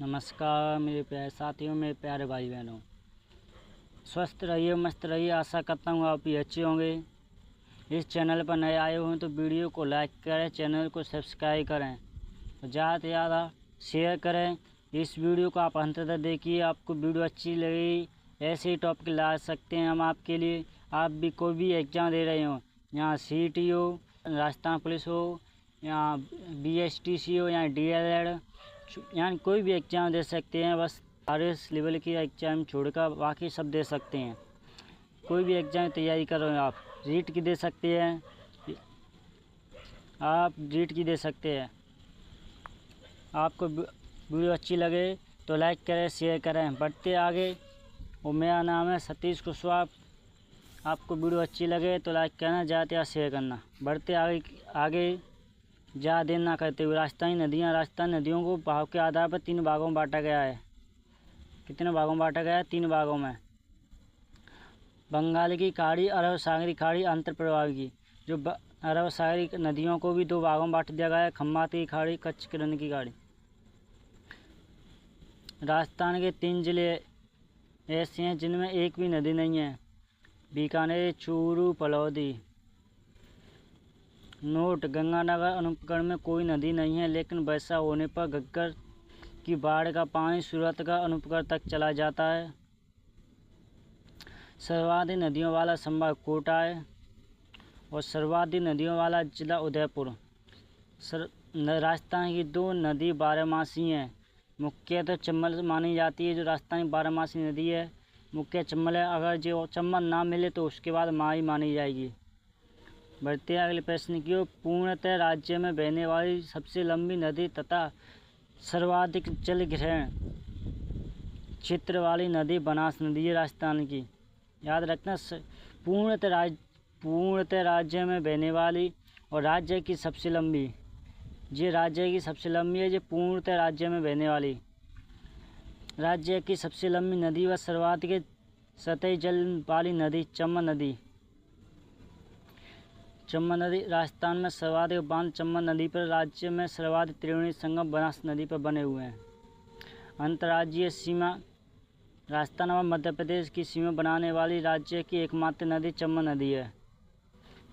नमस्कार मेरे प्यारे साथियों, मेरे प्यारे भाई बहनों। स्वस्थ रहिए, मस्त रहिए। आशा करता हूँ आप भी अच्छे होंगे। इस चैनल पर नए आए हो तो वीडियो को लाइक करें, चैनल को सब्सक्राइब करें और ज़्यादा से ज़्यादा शेयर करें। इस वीडियो को आप अंत तक देखिए। आपको वीडियो अच्छी लगी, ऐसे ही टॉपिक ला सकते हैं हम आपके लिए। आप भी कोई भी एग्ज़ाम दे रहे हो, यहाँ CET हो, राजस्थान पुलिस हो, यहाँ BSTC हो, यहाँ DLED, यहाँ कोई भी एग्ज़ाम दे सकते हैं। बस RS लेवल की एग्ज़ाम छोड़कर बाकी सब दे सकते हैं। कोई भी एग्ज़ाम की तैयारी कर रहे हो आप, रीट की दे सकते हैं, आप रीट की दे सकते हैं। आपको वीडियो अच्छी लगे तो लाइक करें, शेयर करें। बढ़ते आगे और मेरा नाम है सतीश कुशवाहा। आपको वीडियो अच्छी लगे तो लाइक करना, ज़्यादा शेयर करना। बढ़ते आगे ज़्यादा देर ना करते हुए, राजस्थानी नदियों को बहाव के आधार पर 3 भागों में बांटा गया है। कितने भागों में बांटा गया है? 3 भागों में। बंगाल की खाड़ी, अरब सागरी खाड़ी, अंतर प्रवाह की। जो अरब सागरी नदियों को भी 2 भागों में बांट दिया गया है, खम्बात की खाड़ी, कच्छ किरण की खाड़ी। राजस्थान के 3 जिले ऐसे हैं जिनमें एक भी नदी नहीं है: बीकानेर, चूरू, फलौदी। नोट: गंगानगर अनुपगढ़ में कोई नदी नहीं है, लेकिन वर्षा होने पर घग्गर की बाढ़ का पानी सूरत का अनूपगढ़ तक चला जाता है। सर्वाधिक नदियों वाला संभाग कोटा है और सर्वाधिक नदियों वाला जिला उदयपुर। राजस्थान की 2 नदी बारहमासी हैं। मुख्यतः चंबल मानी जाती है, जो राजस्थान की बारहमासी नदी है। मुख्य चंबल है। अगर जो चंबल ना मिले तो उसके बाद माई मानी जाएगी। बढ़ते अगले प्रश्न की ओर। पूर्णतः राज्य में बहने वाली सबसे लंबी नदी तथा सर्वाधिक जल ग्रहण क्षेत्र वाली नदी बनास नदी है राजस्थान की। याद रखना, पूर्णतः राज्य में बहने वाली और राज्य की सबसे लंबी, ये राज्य की सबसे लंबी है। जो पूर्णतः राज्य में बहने वाली राज्य की सबसे लंबी नदी व सर्वाधिक सतही जल वाली नदी चंबल नदी। चंबल नदी राजस्थान में सर्वाधिक बांध चंबल नदी पर, राज्य में सर्वाधिक त्रिवेणी संगम बनास नदी पर बने हुए हैं। अंतर्राज्यीय सीमा: राजस्थान और मध्य प्रदेश की सीमा बनाने वाली राज्य की एकमात्र नदी चंबल नदी है।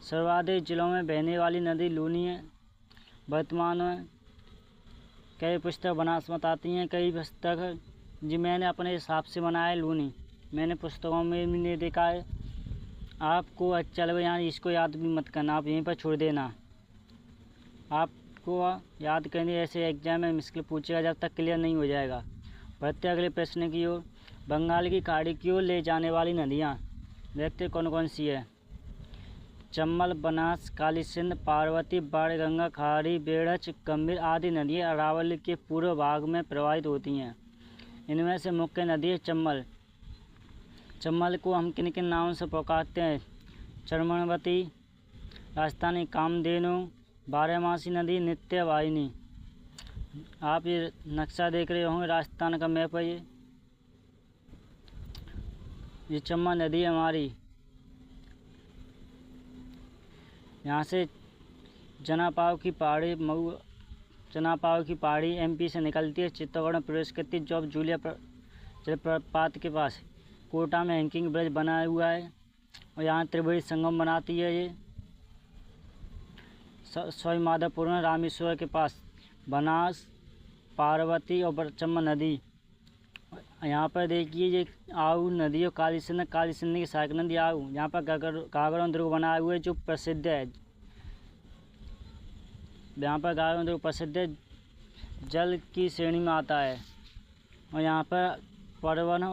सर्वाधिक जिलों में बहने वाली नदी लूनी है। वर्तमान में कई पुस्तक बनास बताती हैं, कई पुस्तक जी मैंने अपने हिसाब से बनाया है लूनी। मैंने पुस्तकों में भी नहीं देखा है। आपको अच्छा लगे यहाँ इसको याद भी मत करना, आप यहीं पर छोड़ देना। आपको याद करने ऐसे एग्जाम में मुश्किल पूछेगा जब तक क्लियर नहीं हो जाएगा। बढ़ते अगले प्रश्न की ओर। बंगाल की खाड़ी की ओर ले जाने वाली नदियाँ देखते कौन कौन सी है। चंबल, बनास, काली सिंध, पार्वती, बाणगंगा, खाड़ी, बेड़च, गंभीर आदि नदियाँ अरावली के पूर्व भाग में प्रवाहित होती हैं। इनमें से मुख्य नदी है चंबल। चंबल को हम किन किन नामों से पुकारते हैं? चर्मणवती, राजस्थानी कामधेनु, बारहमासी नदी, नित्य वाहिनी। आप ये नक्शा देख रहे होंगे, राजस्थान का मैप है ये चंबल नदी है हमारी। यहाँ से जनापाव की पहाड़ी MP से निकलती है, चित्तौड़गढ़ में प्रवेश करती है, जो अब जूलिया जलप्रपात के पास कोटा में हैंगिंग ब्रिज बना हुआ है और यहाँ त्रिवेणी संगम बनाती है। ये सवाई माधोपुर में रामेश्वर के पास बनास, पार्वती और चंबल नदी। यहाँ पर देखिए ये आहू नदी और काली सिंध की सहायक नदी आहू। यहाँ पर गागरों दुर्ग बनाए हुए जो प्रसिद्ध है। यहाँ पर गागरों दुर्ग प्रसिद्ध है, जल की श्रेणी में आता है। और यहाँ पर परवन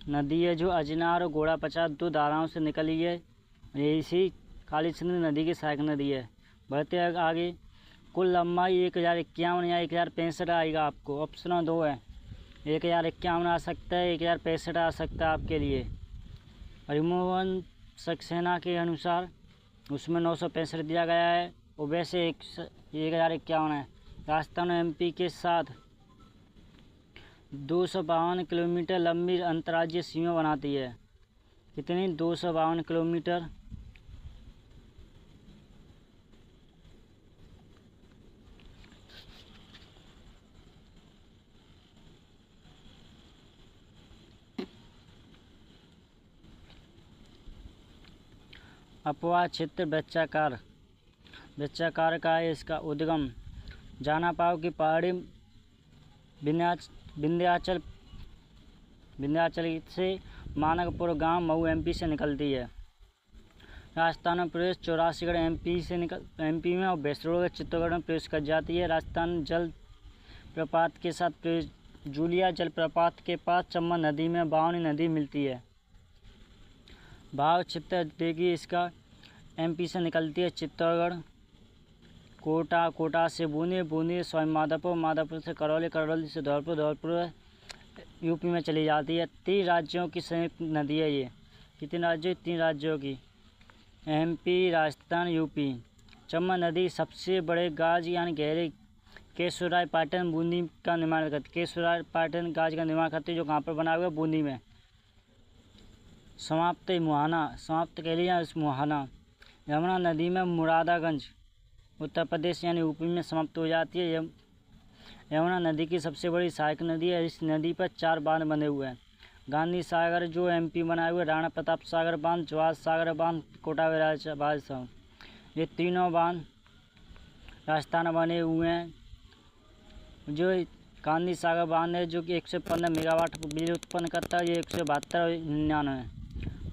नदी है जो अजनार और घोड़ा पचास 2 धाराओं से निकली है। यही सी काली सिंध नदी की सहायक नदी है। बढ़ते आगे। कुल लंबाई 1051 या 1065 आएगा आपको। ऑप्शन 2 है, 1051 आ सकता है, 1065 आ सकता है आपके लिए। हरिमोहन सक्सेना के अनुसार उसमें 965 दिया गया है और वैसे 1051 है। राजस्थान और MP के साथ 252 किलोमीटर लंबी अंतर्राज्यीय सीमा बनाती है। कितनी? 252 किलोमीटर। अपवा क्षेत्र वृक्षाकार का है इसका उद्गम। जानापाव की पहाड़ी विंध्याचल से मानकपुर गांव मऊ एमपी से निकलती है। राजस्थान में प्रवेश चौरासीगढ़ एमपी में और भैंसरोड चित्तौड़गढ़ में प्रवेश कर जाती है। राजस्थान जल प्रपात के साथ प्रवेश जूलिया जलप्रपात के पास चम्बल नदी में बावनी नदी मिलती है। भाव क्षेत्र देखिए इसका एमपी से निकलती है चित्तौड़गढ़, कोटा से बूंदी से माधोपुर से करौली से धौलपुर यूपी में चली जाती है। 3 राज्यों की संयुक्त नदी है ये। कितने राज्यों? 3 राज्यों की, एमपी, राजस्थान, यूपी। चम्बल नदी सबसे बड़े गाज यानी गहरे केशवराय पाटन बूंदी का निर्माण करती है। केशवराय पाटन गाज का निर्माण करती है जो कहाँ पर बना हुआ है? बूंदी में। समाप्त कह लिया इस मुहाना। यमुना नदी में मुरादागंज उत्तर प्रदेश यानी यूपी में समाप्त हो जाती है। यमुना नदी की सबसे बड़ी सहायक नदी है। इस नदी पर 4 बांध बने हुए हैं। गांधी सागर जो एमपी बनाए हुए, राणा प्रताप सागर बांध, जवाहर सागर बांध, कोटा बैराज बांध, ये तीनों बांध राजस्थान बने हुए हैं। जो गांधी सागर बांध है जो कि 115 मेगावाट बिजली उत्पन्न करता है, ये 172 और 99।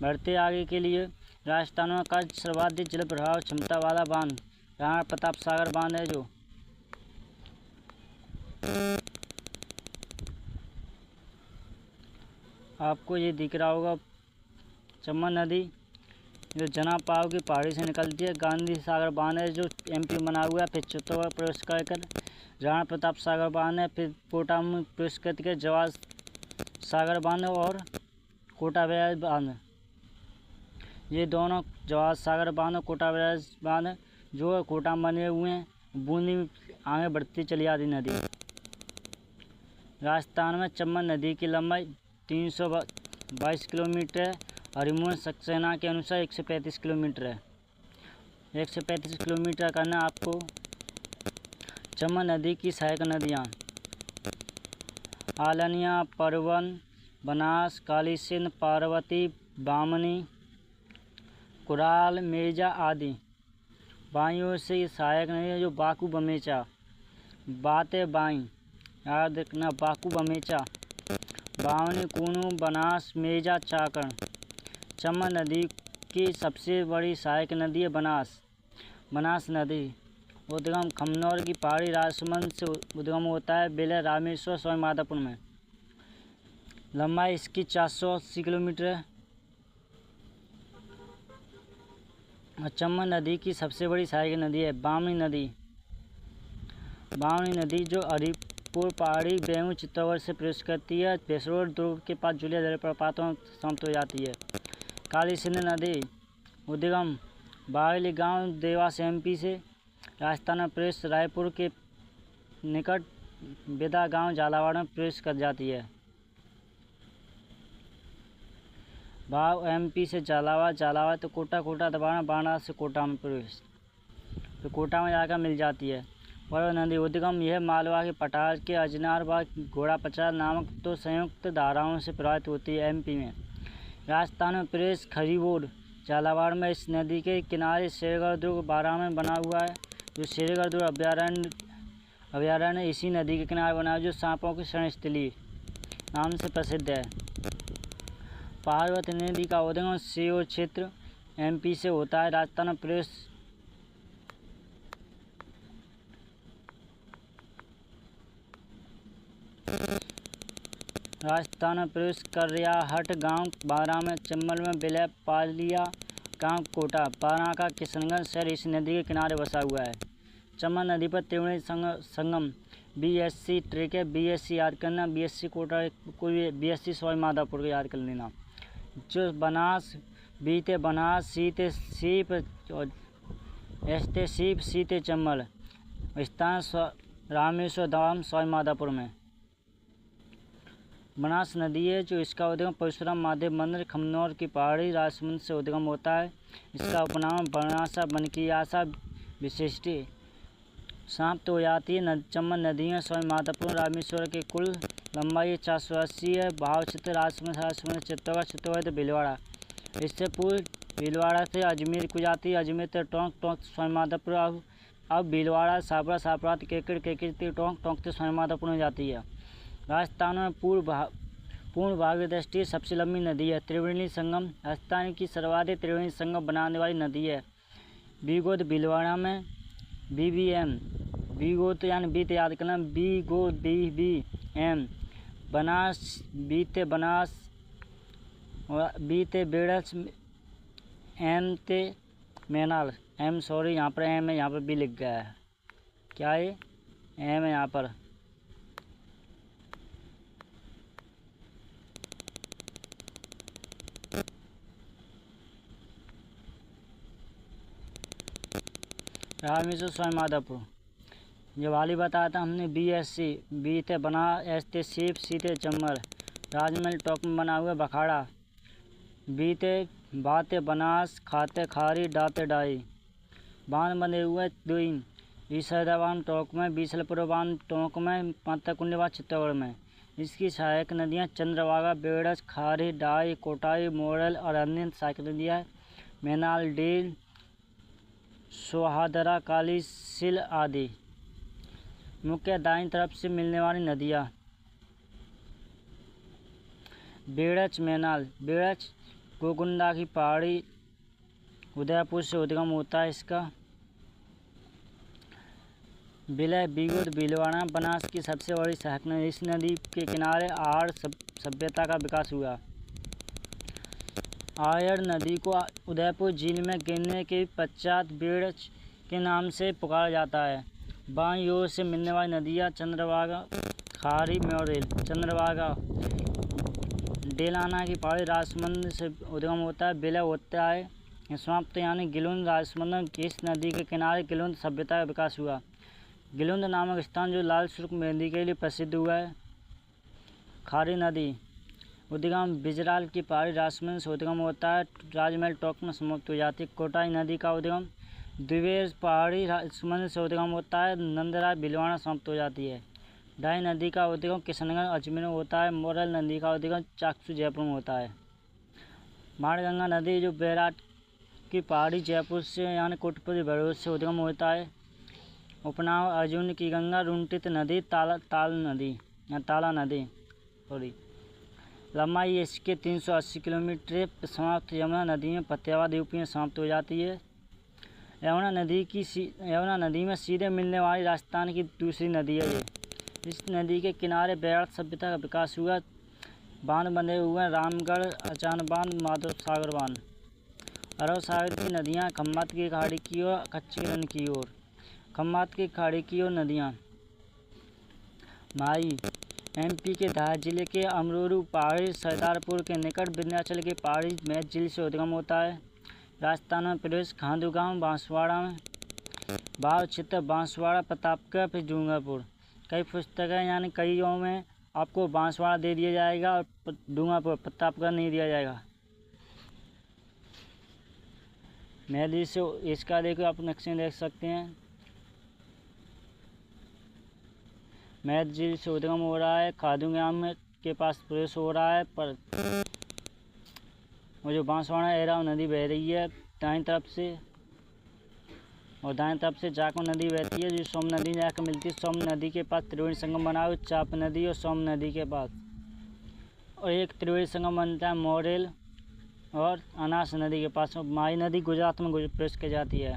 बढ़ते आगे के लिए राजस्थान का सर्वाधिक जल प्रभाव क्षमता वाला बांध राणा प्रताप सागर बांध है। जो आपको ये दिख रहा होगा, चम्बल नदी जो जनापाव की पहाड़ी से निकलती है। गांधी सागर बांध है जो एमपी बना हुआ है। फिर चित्तौड़गढ़ प्रवेश कर राणा प्रताप सागर बांध है। फिर कोटा में प्रवेश करके जवाहर सागर बांध और कोटा बैराज बांध। ये दोनों जवाहर सागर बांध और कोटा बैराज बांध जो कोटा में बने हुए हैं। बूंदी में आगे बढ़ती चली जाती नदी। राजस्थान में चम्बल नदी की लंबाई 322 किलोमीटर है। हरिमोहन सक्सेना के अनुसार 135 किलोमीटर है। 135 किलोमीटर करना आपको। चम्बल नदी की सहायक नदियाँ आलनिया, परवन, बनास, काली सिंध, पार्वती, बामनी, कुराल, मिर्जा आदि। बाइयों से सहायक नदियाँ जो बाकू बमेचा, बाते बाई, याद रखना, बाकू बमेचा, बावनी, कूनू, बनास, मिर्जा, चाकण। चम्बल नदी की सबसे बड़ी सहायक नदी है बनास नदी। उद्गम खमनौर की पहाड़ी राजसमंद से उद्गम होता है। विलय रामेश्वर स्वामी माधोपुर में। लंबाई इसकी 480 किलोमीटर है। चम्बल नदी की सबसे बड़ी सहायक नदी है बामनी नदी जो हरिपुर पहाड़ी बेहू चित्तौड़गढ़ से प्रवेश करती है। भैंसरोड दुर्ग के पास जूलिया जलप्रपातों समाप्त हो जाती है। काली सिंध नदी उद्गम बागली गांव देवास एमपी से। राजस्थान में प्रवेश रायपुर के निकट बेदा गांव झालावाड़ में प्रवेश कर जाती है। भाव एमपी से झालावाड़ तो कोटा दबाना, बाणा से कोटा में प्रवेश, तो कोटा में जाकर मिल जाती है। और नदी उद्गम यह मालवा के पठार के अजनार व घोड़ा पचार नामक 2 संयुक्त धाराओं से प्रभावित होती है। एमपी में राजस्थान में प्रवेश खरीबोड झालावाड़ में। इस नदी के किनारे शेरगढ़ दुर्ग 12 में बना हुआ है। जो शेरगढ़ दुर्ग अभयारण्य इसी नदी के किनारे बना है जो सांपों की शरण स्थली नाम से प्रसिद्ध है। पार्वती नदी का उद्गम सीहोर क्षेत्र एमपी से होता है। राजस्थान में प्रवेश कररियाहट गांव 12 में। चंबल में विलय पालिया गांव कोटा बाराका किशनगंज शहर इस नदी के किनारे बसा हुआ है। चंबल नदी पर त्रिवेणी संगम बीएससी ट्रैक है। बीएससी याद करना, बीएससी कोटा कोई बीएससी स्वामी माधोपुर को याद कर लेना। जो बनास बीते बनास सीते सीप और एस्ते सीप सीते चंबल स्थान रामेश्वर धाम स्वामी माधोपुर में। बनास नदी है जो इसका उद्गम परशुराम महादेव मंदिर खमनौर की पहाड़ी राजसमंद से उद्गम होता है। इसका उपनाम बनासा बनकियासा विशिष्टि समाप्त हो जाती है। चंबल नदियाँ स्वामी माधोपुर रामेश्वर के कुल लंबाई 480 है। भाव क्षेत्र राजसमंद चित्तौड़गढ़ भीलवाड़ा। इससे पूर्व भीलवाड़ा से अजमेर को जाती है, अजमेर से टोंक, टोंक से स्वामीमाधोपुर, अब भीलवाड़ा, सापड़ा, सापड़ा से केकड़, केकड़ से टोंक, टोंक से स्वामीमाधोपुर में जाती है। राजस्थान में पूर्ण भाग दृष्टि सबसे लंबी नदी है। त्रिवेणी संगम राजस्थान की सर्वाधिक त्रिवेणी संगम बनाने वाली नदी है। बीगोद भीलवाड़ा में BBM, बीगोद यानी बीत याद करना, बीगोद BBM, बनास बीते बनास, बीते बेड़स, M ते मैनाल, M सॉरी यहाँ पर M है, यहाँ पर B लिख गया है, क्या है M है यहाँ पर। रामेश्वर स्वामीमाधोपुर, जब वाली बताया था हमने BSC, बी थे बना, S थे सीप, C थे चम्मर, राजमहल टॉप में बना हुआ बखाड़ा, बी थे बाते बनास, खाते खारी, डाते डाई, बांध बने हुए दुइन, ईसरदाबाद टोंक में, बीसलपुर बांध टोंक में, पांताकुंडवा चित्तौड़ में। इसकी सहायक नदियाँ चंद्रभागा, बेड़स, खारी, डाई, कोटाई, मोरल और अन्य सहायक नदियाँ मैनाल, डील, सोहादरा, काली सिल आदि। मुख्य दाईं तरफ से मिलने वाली नदियाँ बेड़च मैनाल, बेड़च गोकुंडा की पहाड़ी उदयपुर से उद्गम होता है। इसका विलय बीगोद भीलवाड़ा बनास की सबसे बड़ी सहायक नदी। इस नदी के किनारे आर्य सभ्यता का विकास हुआ। आयर नदी को उदयपुर झील में गिरने के पश्चात बेड़च के नाम से पुकारा जाता है। बाईं ओर से मिलने वाली नदियाँ चंद्रभागा, खारी, मोरेल, चंद्रभागा डेलाना की पहाड़ी राजसमंद से उद्गम होता है। विलय होता है समाप्त यानी गिलुंद राजसमंद। इस नदी के किनारे गिलुंद सभ्यता का विकास हुआ। गिलुंद नामक स्थान जो लाल सुर्ख मेहंदी के लिए प्रसिद्ध हुआ है। खारी नदी उद्गम बिजराल की पहाड़ी राजसमंद से उद्गम होता है, राजमहल टॉप में समाप्त हो जाती है। कोटाई नदी का उद्गम द्विवेर पहाड़ी राजसमंद से उद्गम होता है, नंदराज भीलवाड़ा समाप्त हो जाती है। डाई नदी का उद्गम किशनगंज अजमेर में होता है। मोरल नदी का उद्गम चाकसू जयपुर में होता है। बाणगंगा नदी जो बैराट की पहाड़ी जयपुर से यानी कोटपुर भैरव से उद्गम होता है। उपनाम अर्जुन की गंगा, रुंटित नदी, ताला नदी सॉरी। लंबाई इसके 380 किलोमीटर। समाप्त यमुना नदी में फतेहाबाद यूपी में समाप्त हो जाती है। यमुना नदी में सीधे मिलने वाली राजस्थान की दूसरी नदी है ये। इस नदी के किनारे बैराट सभ्यता का विकास हुआ। बांध बंधे हुए हैं रामगढ़, अचान बांध, माधव सागर बांध। अरब सागर की नदियाँ खम्बात की खाड़ी की ओर, कच्ची रन की ओर। खम्बात की खाड़ी की ओर नदियाँ माई MP के धार जिले के अमरोरू पहाड़ी, सरदारपुर के निकट विंध्याचल के पहाड़ी मैच झील से उद्गम होता है। राजस्थान में प्रदेश खांदू गाँव, बांसवाड़ा में बाव क्षेत्र, बांसवाड़ा, प्रतापगढ़, फिर डूंगरपुर। कई पुस्तकें यानी कईयों में आपको बांसवाड़ा दे दिया जाएगा और डूंगरपुर, प्रतापगढ़ नहीं दिया जाएगा। मैली से इसका देखो आप नक्शे देख सकते हैं। मैच झील से उद्गम हो रहा है, खादू गाँव के पास प्रवेश हो रहा है, पर वो जो बांसवाड़ा एराव नदी बह रही है दाएं तरफ से, और दाएं तरफ से जाको नदी बहती है जो सोम नदी जाकर मिलती है। सोम नदी के पास त्रिवेणी संगम बना हुआ, चाप नदी और सोम नदी के पास, और एक त्रिवेणी संगम बनता है मोरेल और अनास नदी के पास। माई नदी गुजरात में प्रवेश की जाती है।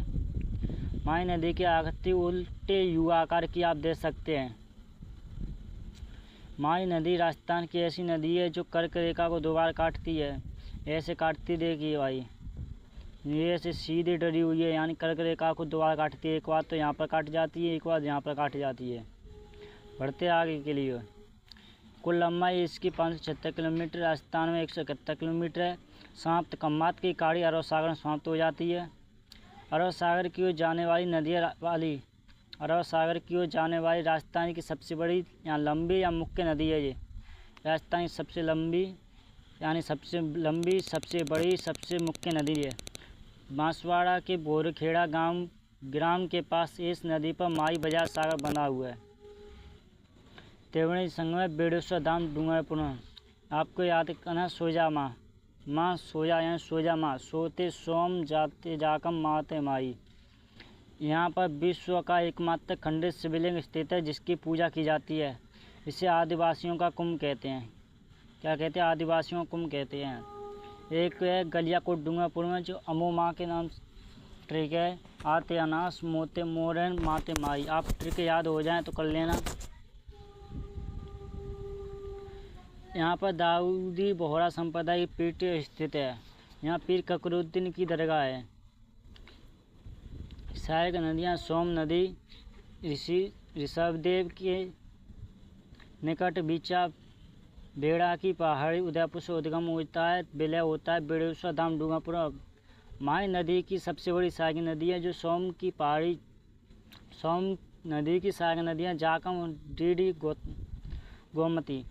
माई नदी की आकृति उल्टे यू आकार की आप देख सकते हैं। माई नदी राजस्थान की ऐसी नदी है जो कर्क रेखा को 2 बार काटती है। ऐसे काटती देखिए भाई, ये ऐसे सीधे डरी हुई है, यानी कर्क रेखा को 2 बार काटती है। एक बार तो यहाँ पर काट जाती है, एक बार यहाँ पर काट जाती है। बढ़ते आगे के लिए। कुल लंबाई इसकी 576 किलोमीटर, राजस्थान में 171 किलोमीटर है। समाप्त खम्बात की खाड़ी अरब सागर में समाप्त हो जाती है। अरब सागर की ओर जाने वाली नदियाँ वाली अरब सागर की ओर जाने वाली राजस्थान की सबसे बड़ी या लंबी या मुख्य नदी है ये। राजस्थान की सबसे लंबी यानी सबसे लंबी, सबसे बड़ी, सबसे मुख्य नदी है। बांसवाड़ा के बोरखेड़ा ग्राम के पास इस नदी पर माई बाजार सागर बना हुआ है। त्रिवेणी संगम बेड़ेश्वर धाम डूंगरपुर। आपको याद करना सोजा माँ माँ सोया यानी सोजा माँ, सोते सोम जाते जाकम माते माई। यहाँ पर विश्व का एकमात्र खंडित शिवलिंग स्थित है जिसकी पूजा की जाती है। इसे आदिवासियों का कुंभ कहते हैं। क्या कहते हैं? आदिवासियों का कुंभ कहते हैं। एक है गलियाकोट डूंगरपुर में जो अमो माँ के नाम ट्रिक है। आते अनास मोते मोरन माते माई। आप ट्रिक याद हो जाए तो कर लेना। यहाँ पर दाऊदी बोहरा संप्रदाय की पीठ स्थित है। यहाँ पीर फखरुद्दीन की दरगाह है। सहायक नदियाँ सोम नदी ऋषभदेव के निकट बीचा बेड़ा की पहाड़ी उदयपुर से उद्गम होता है, विलय होता है बेड़ेश्वर धाम डूंगरपुर। माही नदी की सबसे बड़ी सहायक नदी है जो सोम नदी की सहायक नदियाँ जाकम डीडी गोमती।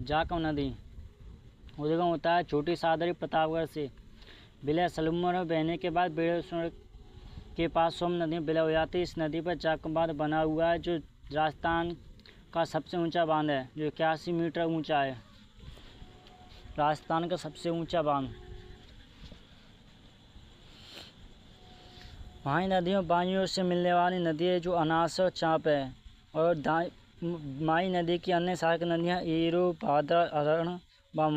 जाकम नदी उद्गम होता है छोटी सादरी प्रतापगढ़ से, विलय सलूमर में बहने के बाद बेड़ेश्वर के पास सोम नदी में विलय हो जाती है। इस नदी पर जाकम बांध बना हुआ है जो राजस्थान का सबसे ऊंचा बांध है, जो 81 मीटर ऊंचा है। राजस्थान का सबसे ऊंचा बांध। माही नदियों बाईं ओर से मिलने वाली नदी है जो अनास और चांप है। और माही नदी की अन्य सहायक नदियाँ ईरो भादरा अरण व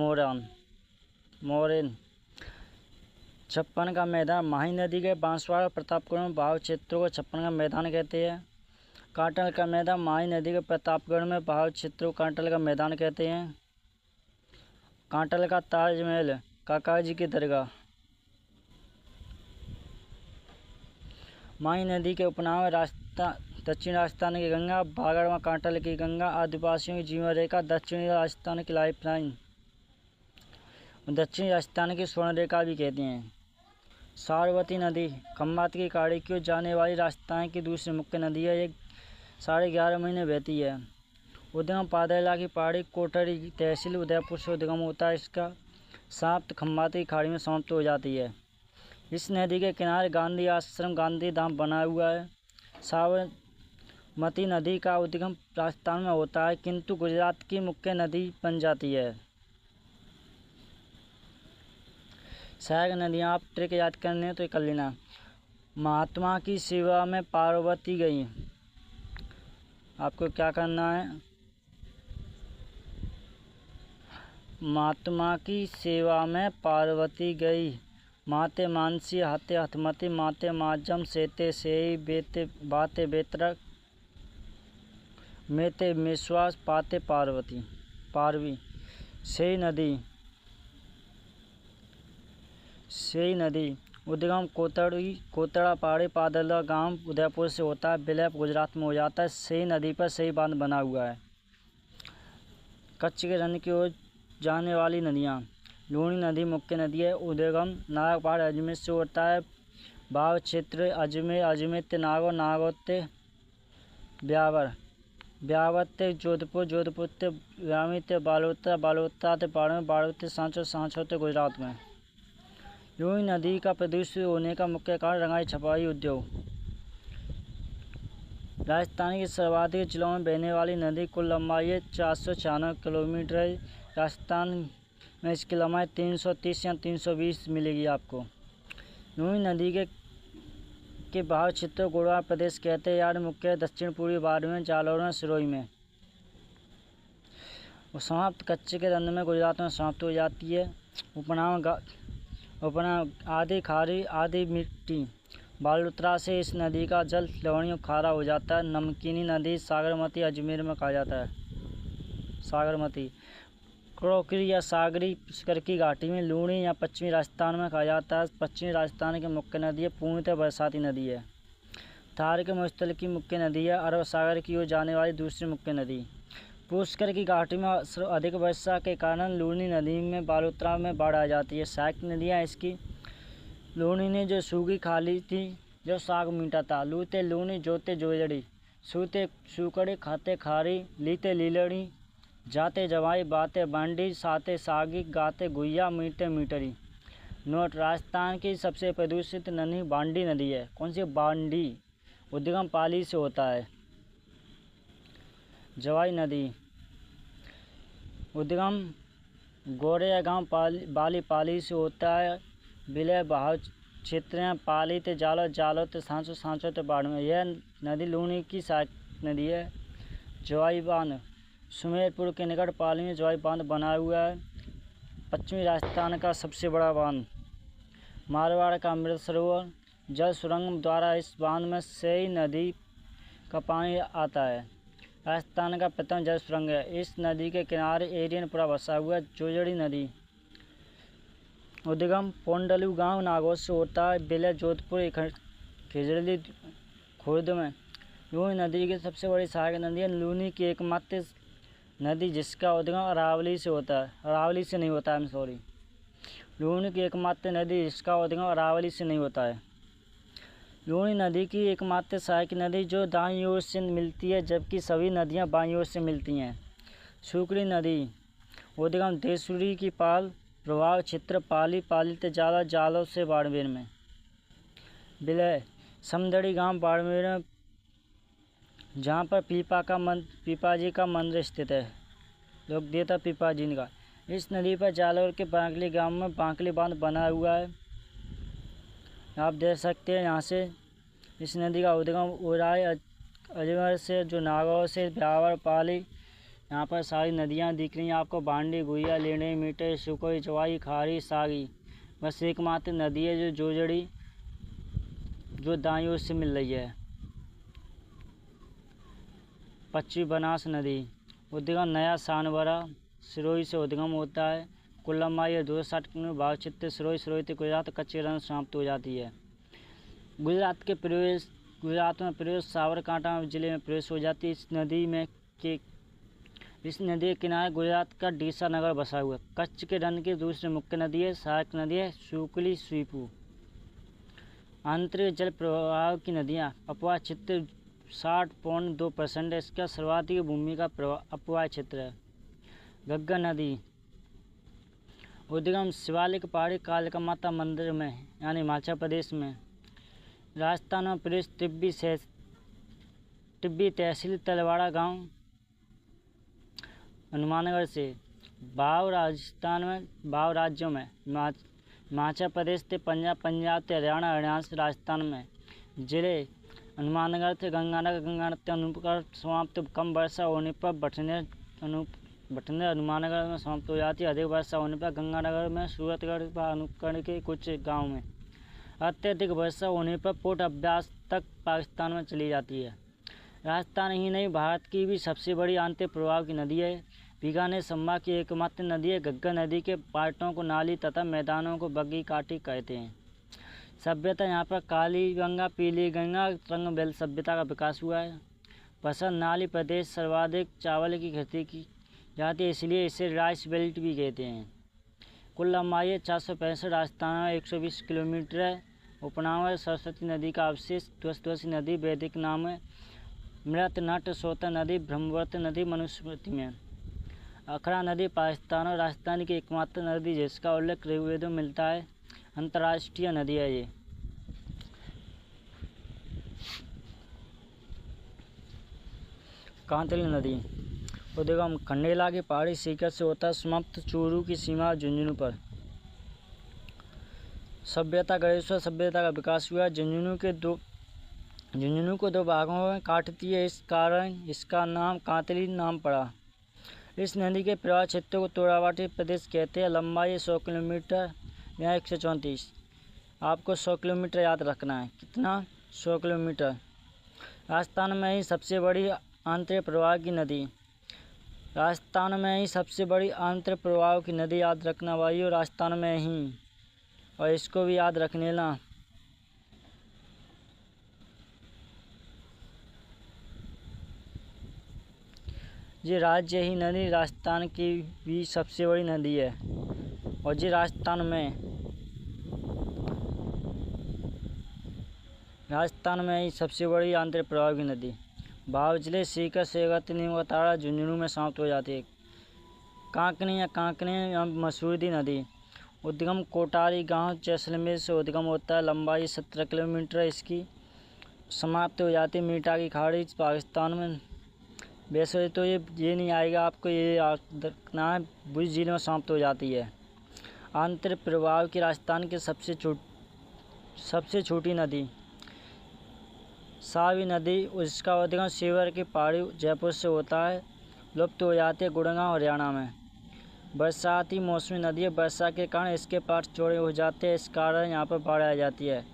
मोरेन। छप्पन का मैदान। माही नदी के बांसवाड़ा प्रतापगढ़ में बहाव क्षेत्रों को छप्पन का मैदान कहते हैं। कांटल का मैदान। माही नदी के प्रतापगढ़ में बहाव क्षेत्रों को कांटल का मैदान कहते हैं। कांटल का ताजमहल काका जी की दरगाह। माही नदी के उपनाम दक्षिण राजस्थान की गंगा, बागड़ व कांटल की गंगा, आदिवासियों की जीवन रेखा, दक्षिणी राजस्थान की लाइफलाइन, दक्षिणी राजस्थान की स्वर्ण रेखा भी कहते हैं। साबरमती नदी खम्बात की खाड़ी की ओर जाने वाली राजस्थान की दूसरी मुख्य नदी है। एक 11.5 महीने बहती है। उद्गम पादला की पहाड़ी कोटरी तहसील उदयपुर से उद्गम होता है। इसका समाप्त खम्बात की खाड़ी में समाप्त हो जाती है। इस नदी के किनारे गांधी आश्रम गांधी धाम बना हुआ है। साबरमती नदी का उद्गम राजस्थान में होता है किंतु गुजरात की मुख्य नदी बन जाती है। सहायक नदियाँ आप ट्रिक याद करने तो कर लेना। महात्मा की सेवा में पार्वती गई। आपको क्या करना है? महात्मा की सेवा में पार्वती गई। माते मानसी हाथे हथमती माते माजम सेते सेई बेते बाते बेतरक मेते विश्वास पाते पारवी। सेई नदी उद्गम कोतड़ा पहाड़ी पादला गांव उदयपुर से होता है, विलय गुजरात में हो जाता है। सेई नदी पर सेई बांध बना हुआ है। कच्छ के रण की ओर जाने वाली नदियाँ। लूणी नदी मुख्य नदी है। उद्गम नागपाड़ अजमेर से होता है। भाव क्षेत्र अजमेर नागौर नागौर ब्यावर जोधपुर व्यामी बालोतरा बाड़मेर सांचौर गुजरात में। लूणी नदी का प्रदूषित होने का मुख्य कारण रंगाई छपाई उद्योग। राजस्थान के सर्वाधिक जिलों में बहने वाली नदी कुल लंबाई है 496 किलोमीटर है। राजस्थान में इसकी लंबाई 330 या 320 मिलेगी आपको। लूणी नदी के बहाव क्षेत्र गोड़वा प्रदेश कहते हैं। यार्ड मुख्य दक्षिण पूर्वी बाड़मेर जालौर में सिरोही में। और समाप्त कच्छ के रण में गुजरात में समाप्त हो जाती है। उपनाम आधी खारी आधी मिट्टी। बालोतरा से इस नदी का जल लवणीय और खारा हो जाता है। नमकीनी नदी सागरमती अजमेर में कहा जाता है। सागरमती क्रोकरी या सागरी पुष्कर की घाटी में लूणी या पश्चिमी राजस्थान में कहा जाता है। पश्चिमी राजस्थान की मुख्य नदी है, पूर्णतः बरसाती नदी है। थार के मरुस्थल की मुख्य नदी है। अरब सागर की ओर जाने वाली दूसरी मुख्य नदी। पुष्कर की घाटी में अधिक वर्षा के कारण लूणी नदी में बालोतरा में बाढ़ आ जाती है। सहायक नदियाँ इसकी लूणी ने जो सूखी खाली थी जो साग मीठा था। लूते लूणी जोते जोजड़ी सूते सूकड़ी खाते खारी लीते लीलड़ी जाते जवाई बाते बांडी साते सागी गाते गुइया मीटे मीटरी। नोट राजस्थान की सबसे प्रदूषित नदी बांडी नदी है। कौन सी? बांडी। उद्गम पाली से होता है। जवाई नदी उद्गम गोरेया गांव बाली पाली से होता है। विलय बहाव क्षेत्र पाली ते जालो ते सांचो ते बाढ़ में। यह नदी लूनी की सहायक नदी है। जवाई बांध सुमेरपुर के निकट पाली में जवाई बांध बना हुआ है। पश्चिमी राजस्थान का सबसे बड़ा बांध। मारवाड़ का अमृत सरोवर जल सुरंग द्वारा इस बांध में से ही नदी का पानी आता है। राजस्थान का प्रथम जल सुरंग है। इस नदी के किनारे एरियनपुरा बसा हुआ जोजड़ी नदी। उद्गम पोंडलू गांव नागौर से होता है। विलय जोधपुर खिजड़ी खुर्द में। लूनी नदी की सबसे बड़ी सहायक नदी है। लूनी की एकमात्र नदी जिसका उद्गम अरावली से होता है। अरावली से नहीं होता है, सॉरी। लूनी की एकमात्र नदी जिसका उद्गम अरावली से नहीं होता है। लूनी नदी की एकमात्र सहायक नदी जो दाईं ओर से मिलती है, जबकि सभी नदियां बाईं ओर से मिलती हैं। सूकड़ी नदी उद्गम देशुरी की पाल प्रभाव क्षेत्र पाली ते जालो से बाड़मेर में। विलय समदड़ी गांव बाड़मेर में, जहाँ पर पीपा जी का मंदिर स्थित है। लोक देवता पीपा जी का। इस नदी पर जालोर के बांकली गांव में बांकली बांध बना हुआ है। आप देख सकते हैं यहाँ से इस नदी का उद्गम उराय अजमेर से, जो नागौर से ब्यावर पाली, यहाँ पर सारी नदियाँ दिख रही हैं आपको। बांडी, गुइया, लेने, मीटे, सुकोई, जवाई, खारी, सागी। बस एकमात्र नदी है जो जोजड़ी, जो दाईं ओर से मिल रही है। पश्चिमी बनास नदी उद्गम नया सानवरा सिरोही से उद्गम होता है। कुल्लमाई 260 किलोमीटर भाव चित्त सिरोही से गुजरात कच्चे रण समाप्त हो जाती है। गुजरात में प्रवेश साबरकांठा जिले में प्रवेश हो जाती है। इस नदी के किनारे गुजरात का डीसा नगर बसा हुआ है। कच्छ के रण की दूसरी मुख्य नदी है, सहायक नदी है सूकली स्वीपू। आंतरिक जल प्रवाह की नदियाँ अपवाह क्षेत्र 60.2% है। इसका सर्वाधिक भूमि का अपवाह क्षेत्र है। गग्गा नदी उद्गम शिवालिक पहाड़ी कालिका माता मंदिर में, यानी हिमाचल प्रदेश में। राजस्थान में प्रवेश टिब्बी तहसील तलवाड़ा गांव हनुमानगढ़ से। भाव राज्यों में हिमाचल प्रदेश से पंजाब से हरियाणा से राजस्थान में। जिले हनुमानगढ़ से गंगानगर से अनूपगढ़ समाप्त। कम वर्षा होने पर बठिंडा हनुमानगढ़ में समाप्त हो जाती है। अधिक वर्षा होने पर गंगानगर में, सूरतगढ़ व अनूपगढ़ के कुछ गाँव में। अत्यधिक वर्षा होने पर पोर्ट अभ्यास तक पाकिस्तान में चली जाती है। राजस्थान ही नहीं, भारत की भी सबसे बड़ी आंतरिक प्रवाह की नदी है। बीकानेर संभाग की एकमात्र नदी है। गग्गा नदी के पाटों को नाली तथा मैदानों को बग्गी काटी कहते हैं। सभ्यता यहाँ पर काली गंगा, पीली गंगा, रंगबेल सभ्यता का विकास हुआ है। फसल नाली प्रदेश सर्वाधिक चावल की खेती की जाती है, इसलिए इसे राइस बेल्ट भी कहते हैं। कुल लंबाई 465, राजस्थान में 120 किलोमीटर है। उपनाम है सरस्वती नदी का अवशेष। तुलसी नदी वैदिक नाम है। मृत नट सोता नदी, ब्रह्मवर्त नदी मनुस्मृति में। अखरा नदी पाकिस्तान और राजस्थान की एकमात्र नदी जिसका उल्लेख ऋग्वेद में मिलता है। अंतर्राष्ट्रीय नदी है ये। कांतली नदी उद्गम खंडेला की पहाड़ी सीकर से होता है। समाप्त चूरू की सीमा झुंझुनू पर। सभ्यता गणेश्वर सभ्यता का विकास हुआ। झुंझुनू को दो भागों में काटती है, इस कारण इसका नाम कांतली नाम पड़ा। इस नदी के प्रवाह क्षेत्र को तोड़ावाटी प्रदेश कहते हैं। लंबाई 100 किलोमीटर या 134। आपको 100 किलोमीटर याद रखना है। कितना? 100 किलोमीटर। राजस्थान में ही सबसे बड़ी आंतरिक प्रवाह की नदी। राजस्थान में ही सबसे बड़ी आंतरिक प्रवाह की नदी याद रखना भाइयों, राजस्थान में ही। और इसको भी याद रख लेना। ये राज्य ही नदी राजस्थान की भी सबसे बड़ी नदी है। और ये राजस्थान में ही सबसे बड़ी आंतरिक प्रवाह की नदी। भाव जिले सीकर सेगत नीमताड़ा झुंझुनू में समाप्त हो जाती है। कांकनी या मसूरदी नदी उद्गम कोटारी गांव जैसलमेर से उद्गम होता है। लंबाई 17 किलोमीटर इसकी। समाप्त हो जाती है मीठा की खाड़ी पाकिस्तान में। वैसे तो ये नहीं आएगा आपको, ये देखना है भुज झील में समाप्त हो जाती है। आंतर प्रवाह की राजस्थान की सबसे छोटी नदी सावी नदी, उसका उद्गम शिवर की पहाड़ी जयपुर से होता है, लुप्त हो जाती है गुड़गांव हरियाणा में। बरसाती मौसमी नदी है, वर्षा के कारण इसके पार चौड़े हो जाते हैं, इस कारण यहाँ पर बाढ़ आ जाती है।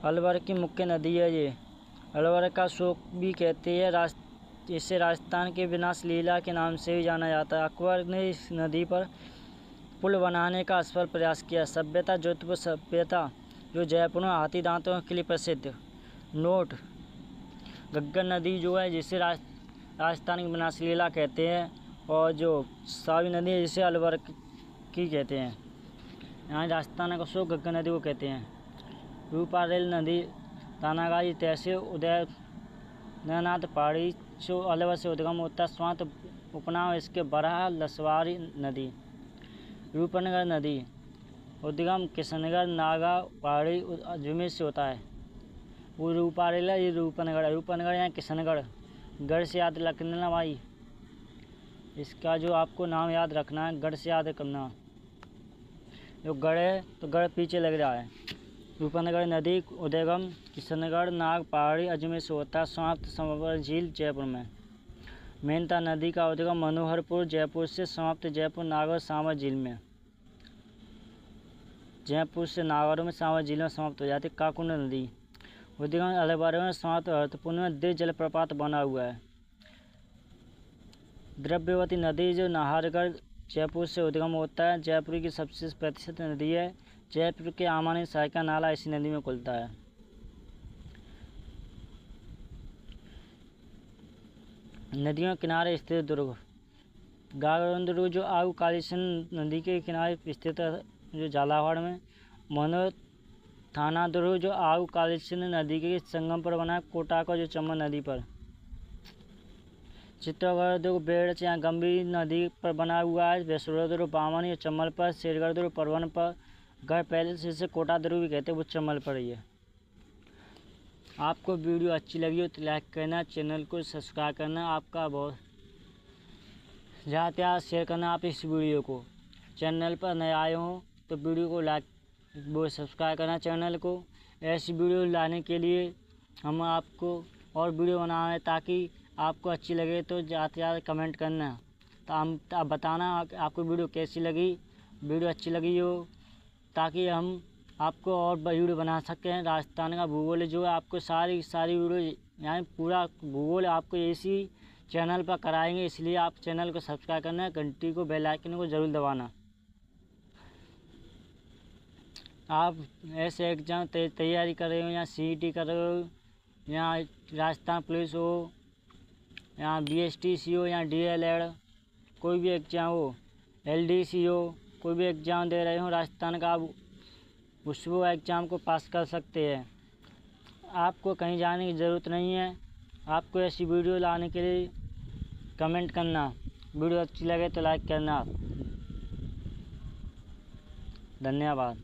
अलवर की मुख्य नदी है ये, अलवर का शोक भी कहते हैं, इसे राजस्थान के विनाश लीला के नाम से भी जाना जाता है। अकबर ने इस नदी पर पुल बनाने का असफल प्रयास किया। सभ्यता जोधपुर सभ्यता जो जयपुर में हाथी दांतों के लिए प्रसिद्ध। नोट, घग्गर नदी जो है जिसे राजस्थान की विनाश लीला कहते हैं, और जो सावी नदी है जिसे अलवर की कहते हैं। यहाँ राजस्थान का शोक घग्गर नदी को कहते हैं। रूपारेल नदी तानागाई तहसील उदयनाथ पहाड़ी जो अलवर से उद्गम होता है, स्वात उपनाम इसके बराह लसवारी नदी। रूपनगर नदी उद्गम किशनगढ़ नागा पहाड़ी अजमेर से होता है। वो रूपारेल है, ये रूपनगर या किशनगढ़, गढ़ से याद रखना भाई, इसका जो आपको नाम याद रखना है, गढ़ से याद करना। जो गढ़ है तो गढ़ पीछे लग रहा है। रूपनगर नदी उद्गम किशनगढ़ नाग पहाड़ी अजमेर से होता है, समाप्त सरोवर झील जयपुर में। मेनता नदी का उद्गम मनोहरपुर जयपुर से, समाप्त जयपुर नागौर सांवर झील में। जयपुर से नागौर में सांवर झील में समाप्त हो जाती है। काकुंड नदी उद्गम अलवर में, समाप्त भरतपुर में, दो जलप्रपात बना हुआ है। द्रव्यवती नदी जो नाहरगढ़ जयपुर से उद्गम होता है, जयपुर की सबसे प्रतिष्ठित नदी है। जयपुर के आमानी सहायका नाला इसी नदी में खुलता है। नदियों के किनारे स्थित दुर्ग, गागरोन दुर्ग जो आगू कालीसिंध नदी के किनारे स्थित है, जो झालावाड़ में। मनोर थाना दुर्ग जो आगू कालीसिंध नदी के संगम पर बना है, कोटाको जो चंबल नदी पर। चित्तौड़गढ़ दुर्ग बेड़च या गंभीर नदी पर बना हुआ है। वैसुरा दुर्ग बामन या चंबल पर। शेरगढ़ दुर्ग परवन पर। गढ़ पैलेस जिसे कोटा दुर्ग भी कहते हैं, वो चंबल पर ही है। आपको वीडियो अच्छी लगी हो तो लाइक करना, चैनल को सब्सक्राइब करना, आपका बहुत ज़्यादा ज़्यादा शेयर करना आप इस वीडियो को। चैनल पर नए आए हों तो वीडियो को सब्सक्राइब करना चैनल को। ऐसी वीडियो लाने के लिए हम आपको और वीडियो बना रहे हैं, ताकि आपको अच्छी लगे तो ज़्यादा से ज़्यादा कमेंट करना, तो आप बताना आपको वीडियो कैसी लगी। वीडियो अच्छी लगी हो ताकि हम आपको और वीडियो बना सकें। राजस्थान का भूगोल जो है आपको सारी वीडियो, यानी पूरा भूगोल आपको इसी चैनल पर कराएंगे, इसलिए आप चैनल को सब्सक्राइब करना, घंटी को बेल आइकन को ज़रूर दबाना। आप ऐसे एग्ज़ाम तैयारी कर रहे हो, या CET कर रहे हो, या राजस्थान पुलिस हो, या BSTC हो, या DLED, कोई भी एग्ज़ाम हो, LDC हो, कोई भी एग्ज़ाम दे रहे हो राजस्थान का, आप उस वो एग्ज़ाम को पास कर सकते हैं। आपको कहीं जाने की ज़रूरत नहीं है। आपको ऐसी वीडियो लाने के लिए कमेंट करना, वीडियो अच्छी लगे तो लाइक करना। धन्यवाद।